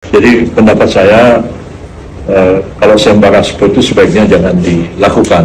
Jadi pendapat saya, kalau sayembara seperti itu sebaiknya jangan dilakukan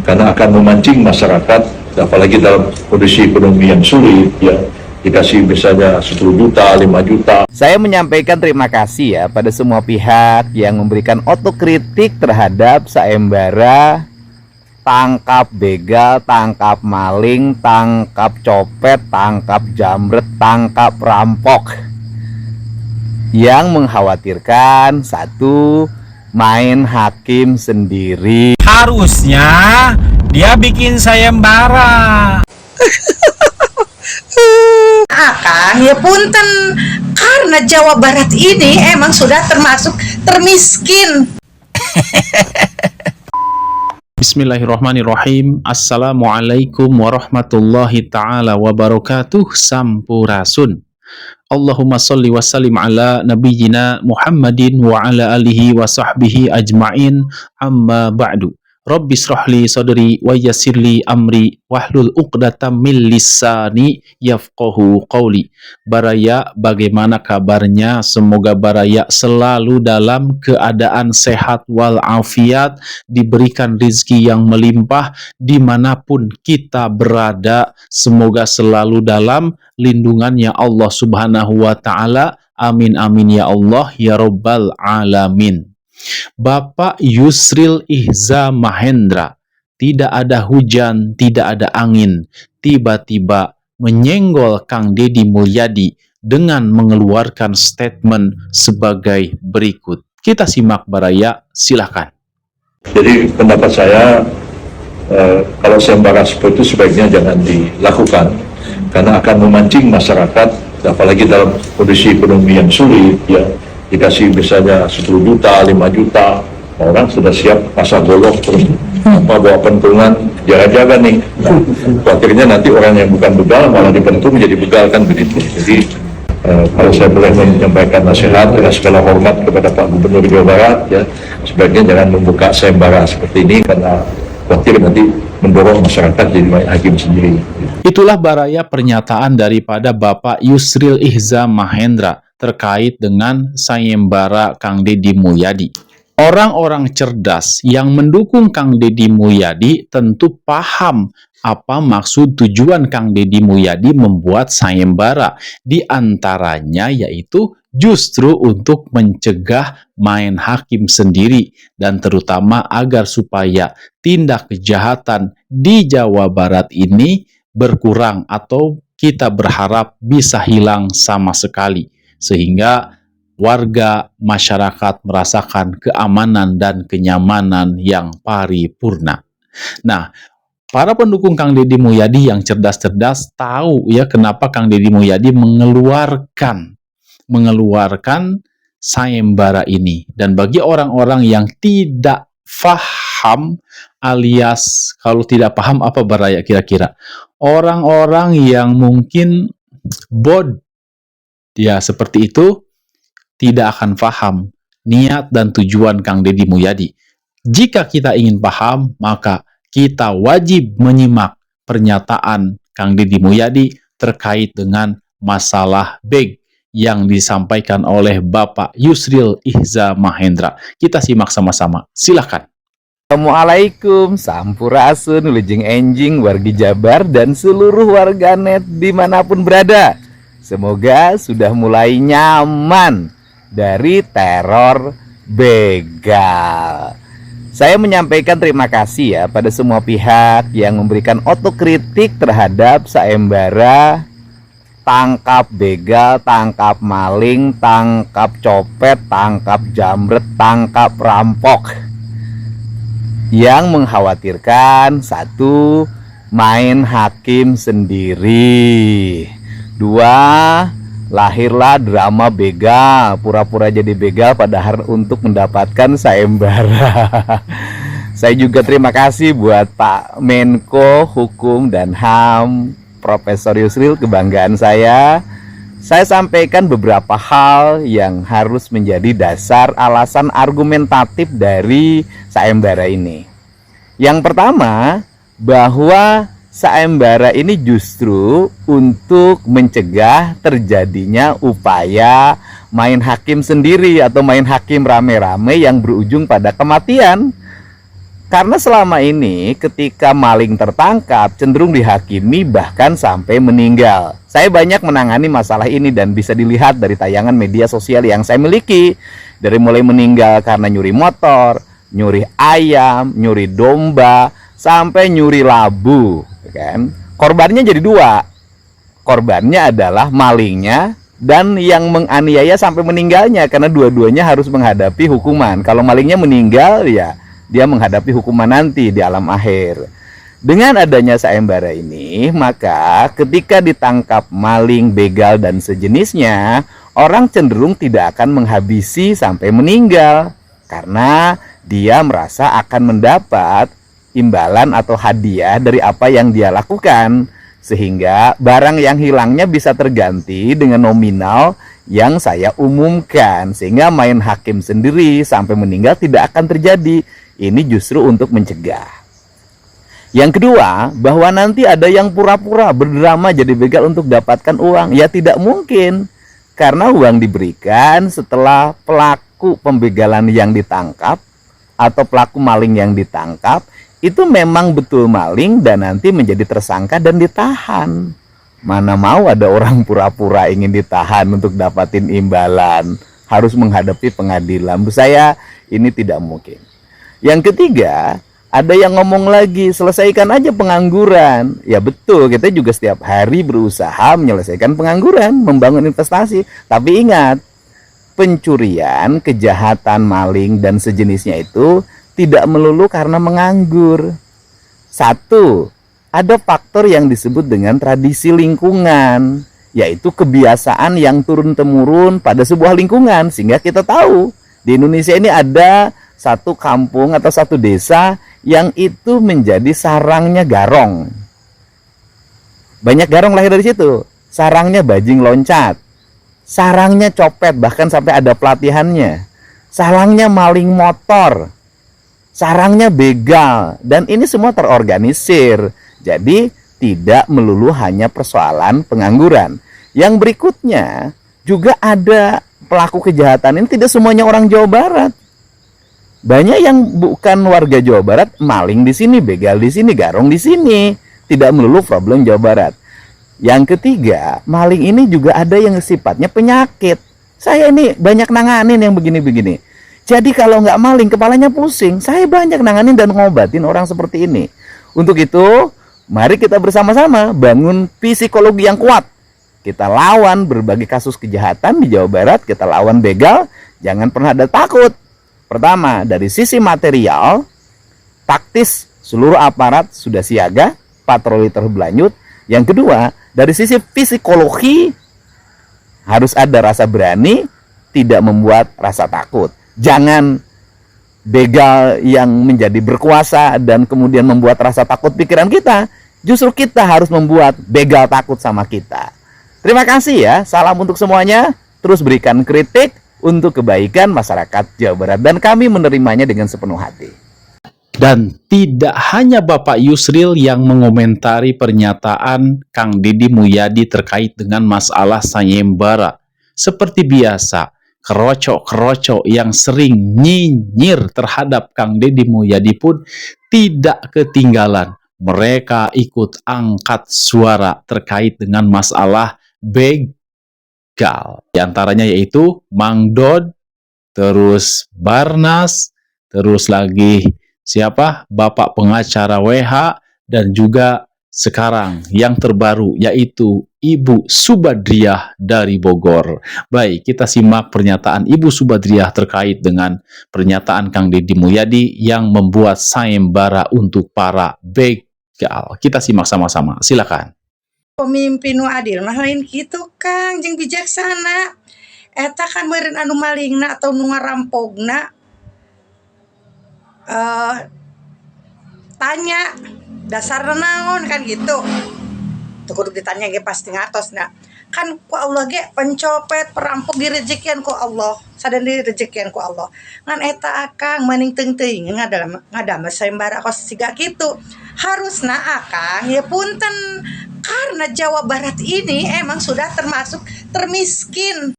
karena akan memancing masyarakat, apalagi dalam kondisi ekonomi yang sulit ya, dikasih misalnya 10 juta, 5 juta. Saya menyampaikan terima kasih ya pada semua pihak yang memberikan otokritik terhadap sayembara tangkap begal, tangkap maling, tangkap copet, tangkap jambret, tangkap rampok yang mengkhawatirkan satu, main hakim sendiri. Harusnya dia bikin sayembara. Akang ya punten, karena Jawa Barat ini emang sudah termasuk termiskin. Bismillahirrahmanirrahim. Assalamualaikum warahmatullahi ta'ala wabarakatuh. Sampurasun. Allahumma salli wa sallim ala nabiyyina Muhammadin wa ala alihi wa sahbihi ajma'in, amma ba'du. Rabbi srahli sadri wa yassirli amri wahlul uqdatam min lisani yafqahu qawli. Baraya, bagaimana kabarnya? Semoga Baraya selalu dalam keadaan sehat walafiat, diberikan rizki yang melimpah dimanapun kita berada. Semoga selalu dalam lindungannya Allah subhanahu wa ta'ala. Amin amin ya Allah ya rabbal alamin. Bapak Yusril Ihza Mahendra, tidak ada hujan, tidak ada angin, tiba-tiba menyenggol Kang Deddy Mulyadi dengan mengeluarkan statement sebagai berikut. Kita simak Baraya, silakan. Jadi pendapat saya, kalau sayembara seperti itu sebaiknya jangan dilakukan karena akan memancing masyarakat, apalagi dalam kondisi ekonomi yang sulit ya, dikasih misalnya 10 juta, 5 juta, orang sudah siap pasang golok terus bawa pentungan, jaga-jaga nih. Nah, akhirnya nanti orang yang bukan begal malah dipentung jadi begal, kan begitu. Jadi kalau saya boleh menyampaikan nasihat dengan segala hormat kepada Pak Gubernur Jawa Barat ya, sebaiknya jangan membuka sayembara seperti ini karena khawatir nanti mendorong masyarakat jadi main hakim sendiri. Itulah Baraya pernyataan daripada Bapak Yusril Ihza Mahendra terkait dengan sayembara Kang Deddy Mulyadi. Orang-orang cerdas yang mendukung Kang Deddy Mulyadi tentu paham apa maksud tujuan Kang Deddy Mulyadi membuat sayembara. Di antaranya yaitu justru untuk mencegah main hakim sendiri dan terutama agar supaya tindak kejahatan di Jawa Barat ini berkurang atau kita berharap bisa hilang sama sekali, sehingga warga masyarakat merasakan keamanan dan kenyamanan yang paripurna. Nah, para pendukung Kang Deddy Mulyadi yang cerdas-cerdas tahu ya kenapa Kang Deddy Mulyadi mengeluarkan sayembara ini. Dan bagi orang-orang yang tidak paham, alias kalau tidak paham apa Baraya kira-kira? Orang-orang yang mungkin ya seperti itu tidak akan paham niat dan tujuan Kang Deddy Mulyadi. Jika kita ingin paham, maka kita wajib menyimak pernyataan Kang Deddy Mulyadi terkait dengan masalah beg yang disampaikan oleh Bapak Yusril Ihza Mahendra. Kita simak sama-sama. Silakan. Assalamualaikum, sampurasun, wilujeng enjing, wargi Jabar, dan seluruh warganet dimanapun berada. Semoga sudah mulai nyaman dari teror begal. Saya menyampaikan terima kasih ya pada semua pihak yang memberikan otokritik terhadap sayembara tangkap begal, tangkap maling, tangkap copet, tangkap jambret, tangkap rampok yang mengkhawatirkan satu, main hakim sendiri, dua, lahirlah drama begal, pura-pura jadi begal padahal untuk mendapatkan sayembara. Saya juga terima kasih buat Pak Menko Hukum dan HAM Profesor Yusril, kebanggaan saya. Saya sampaikan beberapa hal yang harus menjadi dasar alasan argumentatif dari sayembara ini. Yang pertama, bahwa sayembara ini justru untuk mencegah terjadinya upaya main hakim sendiri atau main hakim rame-rame yang berujung pada kematian. Karena selama ini ketika maling tertangkap cenderung dihakimi bahkan sampai meninggal. Saya banyak menangani masalah ini dan bisa dilihat dari tayangan media sosial yang saya miliki. Dari mulai meninggal karena nyuri motor, nyuri ayam, nyuri domba, sampai nyuri labu, kan? Korbannya jadi dua. Korbannya adalah malingnya dan yang menganiaya sampai meninggalnya, karena dua-duanya harus menghadapi hukuman. Kalau malingnya meninggal, ya dia menghadapi hukuman nanti di alam akhir. Dengan adanya sayembara ini, maka ketika ditangkap maling, begal, dan sejenisnya, orang cenderung tidak akan menghabisi sampai meninggal, karena dia merasa akan mendapat imbalan atau hadiah dari apa yang dia lakukan, sehingga barang yang hilangnya bisa terganti dengan nominal yang saya umumkan, sehingga main hakim sendiri sampai meninggal tidak akan terjadi. Ini justru untuk mencegah. Yang kedua, bahwa nanti ada yang pura-pura berdrama jadi begal untuk dapatkan uang. Ya tidak mungkin, karena uang diberikan setelah pelaku pembegalan yang ditangkap atau pelaku maling yang ditangkap itu memang betul maling dan nanti menjadi tersangka dan ditahan. Mana mau ada orang pura-pura ingin ditahan untuk dapatin imbalan, harus menghadapi pengadilan. Menurut saya ini tidak mungkin. Yang ketiga, ada yang ngomong lagi, selesaikan aja pengangguran. Ya betul, kita juga setiap hari berusaha menyelesaikan pengangguran, membangun investasi. Tapi ingat, pencurian, kejahatan, maling, dan sejenisnya itu tidak melulu karena menganggur. Satu, ada faktor yang disebut dengan tradisi lingkungan, yaitu kebiasaan yang turun-temurun pada sebuah lingkungan. Sehingga kita tahu, di Indonesia ini ada satu kampung atau satu desa yang itu menjadi sarangnya garong. Banyak garong lahir dari situ. Sarangnya bajing loncat, sarangnya copet, bahkan sampai ada pelatihannya. Sarangnya maling motor, sarangnya begal, dan ini semua terorganisir. Jadi tidak melulu hanya persoalan pengangguran. Yang berikutnya juga ada pelaku kejahatan ini tidak semuanya orang Jawa Barat. Banyak yang bukan warga Jawa Barat, maling di sini, begal di sini, garong di sini. Tidak melulu problem Jawa Barat. Yang ketiga, maling ini juga ada yang sifatnya penyakit. Saya ini banyak nanganin yang begini-begini. Jadi kalau nggak maling, kepalanya pusing. Saya banyak nanganin dan ngobatin orang seperti ini. Untuk itu, mari kita bersama-sama bangun psikologi yang kuat. Kita lawan berbagai kasus kejahatan di Jawa Barat, kita lawan begal, jangan pernah ada takut. Pertama, dari sisi material, taktis seluruh aparat sudah siaga, patroli terus berlanjut. Yang kedua, dari sisi psikologi harus ada rasa berani, tidak membuat rasa takut. Jangan begal yang menjadi berkuasa dan kemudian membuat rasa takut pikiran kita. Justru kita harus membuat begal takut sama kita. Terima kasih ya, salam untuk semuanya. Terus berikan kritik untuk kebaikan masyarakat Jawa Barat, dan kami menerimanya dengan sepenuh hati. Dan tidak hanya Bapak Yusril yang mengomentari pernyataan Kang Deddy Mulyadi terkait dengan masalah sayembara. Seperti biasa, kerocok-kerocok yang sering nyinyir terhadap Kang Deddy Mulyadi pun tidak ketinggalan. Mereka ikut angkat suara terkait dengan masalah begal. Di antaranya yaitu Mang Dod, terus Barnas, terus lagi siapa? Bapak pengacara WH, dan juga sekarang yang terbaru yaitu Ibu Subadriah dari Bogor. Baik, kita simak pernyataan Ibu Subadriah terkait dengan pernyataan Kang Deddy Mulyadi yang membuat sayembara untuk para begal. Kita simak sama-sama, silakan. Pemimpin nu adil mah lain kitu Kang, jeung bijaksana. Eta kan meureun anu malingna atau nu ngarampogna tanya dasarna naon kan gitu. Tuh kudu ditanya ge pasti ngatosna. Kan ku Allah ge pencopet, perampok direjekian ku Allah, sadan direjekian ku Allah. Ngan eta akang mending teuing-teuing ngadamel sayembara kos siga kitu. Harusna akang ya punten, karena Jawa Barat ini emang sudah termasuk termiskin.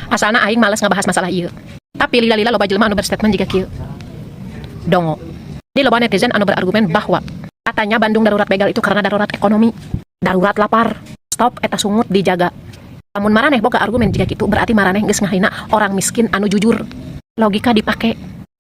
Asalna aing males ngabahas masalah ieu. Tapi lila-lila loba jelema anu berstatement jiga kieu. Dongo. Di loba netizen anu berargumen bahwa katanya Bandung darurat begal itu karena darurat ekonomi, darurat lapar. Stop eta sungut dijaga. Lamun maraneh boga argumen jika kitu berarti maraneh geus ngahina orang miskin anu jujur. Logika dipake.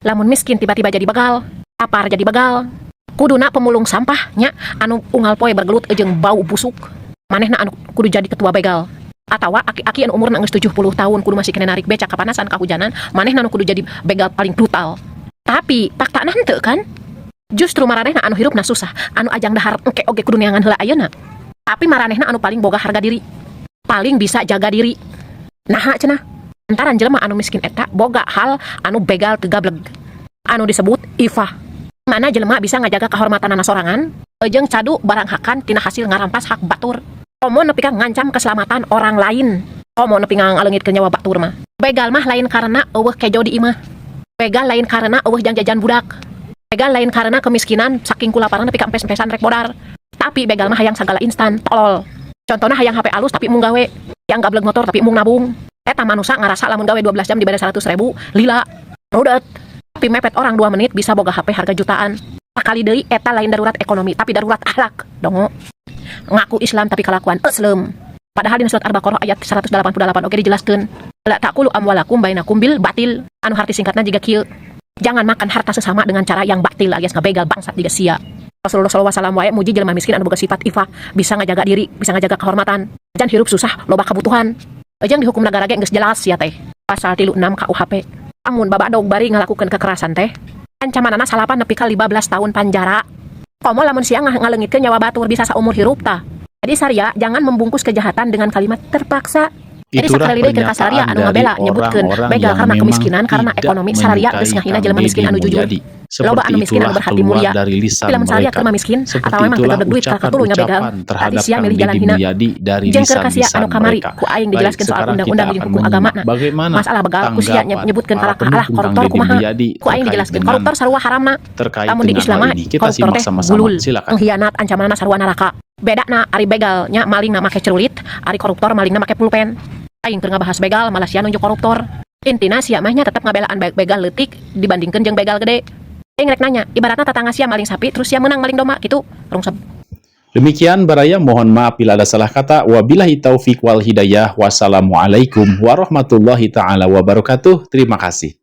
Lamun miskin tiba-tiba jadi begal, lapar jadi begal. Kuduna pemulung sampahnya anu unggal poe bergelut jeung bau busuk. Manehna anu kudu jadi ketua begal. Atawa aki-aki anu umurna geus 70 tahun kudu masih kena narik beca kapanasan kahujanan, manehna anu kudu jadi begal paling brutal. Tapi faktana henteu kan? Justru maranehna anu hirupna susah, anu ajang dahar engke oge kudu neangan heula ayeuna. Tapi maranehna anu paling boga harga diri, paling bisa jaga diri. Naha cenah? Antaran jelema anu miskin eta boga hal anu begal teu gableg. Anu disebut ifah. Mana jelema bisa ngajaga kehormatanana sorangan, jeung cadu barang hakan tina hasil ngarampas hak batur. Komo nepi ka ngancam keselamatan orang lain. Komo nepi ngalengitkeun nyawa batur mah. Begal mah lain karena eueuh kejo di imah. Begal lain karena eueuh jang jajan budak. Begal lain karena kemiskinan saking kulaparan nepi ka empes-empesan rek bodar. Tapi begal mah hayang segala instan, tolol. Contohna hayang HP alus tapi mung gawe, yang gableg motor tapi mung nabung. Eta manusia ngarasa lamun gawe 12 jam dibere 100.000, lila. Rudet. Tapi mepet orang 2 menit bisa boga HP harga jutaan. Sakali deui eta lain darurat ekonomi tapi darurat akhlak. Dongo. Ngaku Islam tapi kelakuan Islam. Padahal di surat Al-Baqarah ayat 188 oge dijelaskeun, la taqulu amwalakum bainakum bil batil. Anu harti singkatna jiga kieu. Jangan makan harta sesama dengan cara yang batil alias ngabegal bangsat jiga sia. Rasulullah SAW wae muji jelema miskin anu boga sifat ifah, bisa ngajaga diri, bisa ngajaga kehormatan. Jan hirup susah, loba kabutuhan. Ejang dihukum negara ge geus jelas sia teh. Pasal 36 KUHP. Amun babadog bari ngalakukeun kekerasan teh, ancamanana salapan nepi ka 15 tahun penjara. Komo lamun siang ngalengitkeun nyawa batur bisa saumur hirup tah. Jadi saria jangan membungkus kejahatan dengan kalimat terpaksa. Jadi sakali deui keur kasaria anu ngabela nyebutkeun begal karena kemiskinan karena ekonomi saria geus ngahina jelema miskin anu jujur. Loba anu miskin anu berhati mulia. Film saria keur miskin atau memang teu duit ka tuluy ngabegal. Tadi sia milih jalan hina. Jeung keur kasia anu kamari ku aing dijelaskeun soal undang-undang jeung hukum agamana. Masalah begal ku sia nyebutkeun alah koruptor kumaha. Ku aing dijelaskeun koruptor sarua haramna. Lamun di Islam mah koruptor teh gulul, pengkhianat ancamanna sarua neraka. Bedana ari begal nya malingna make cerulit, ari koruptor malingna make pulpen. Aing keur ngabahas begal malah sia nunjuk koruptor. Intina sia mah nya tetep ngabelaan begal leutik dibandingkeun jeung begal gede. Aing rek nanya, ibaratna tetangga sia maling sapi terus sia menang maling domba kitu, rungsep. Demikian baraya, mohon maaf bila ada salah kata. Wabillahi taufik wal hidayah. Wassalamualaikum warahmatullahi taala wabarakatuh. Terima kasih.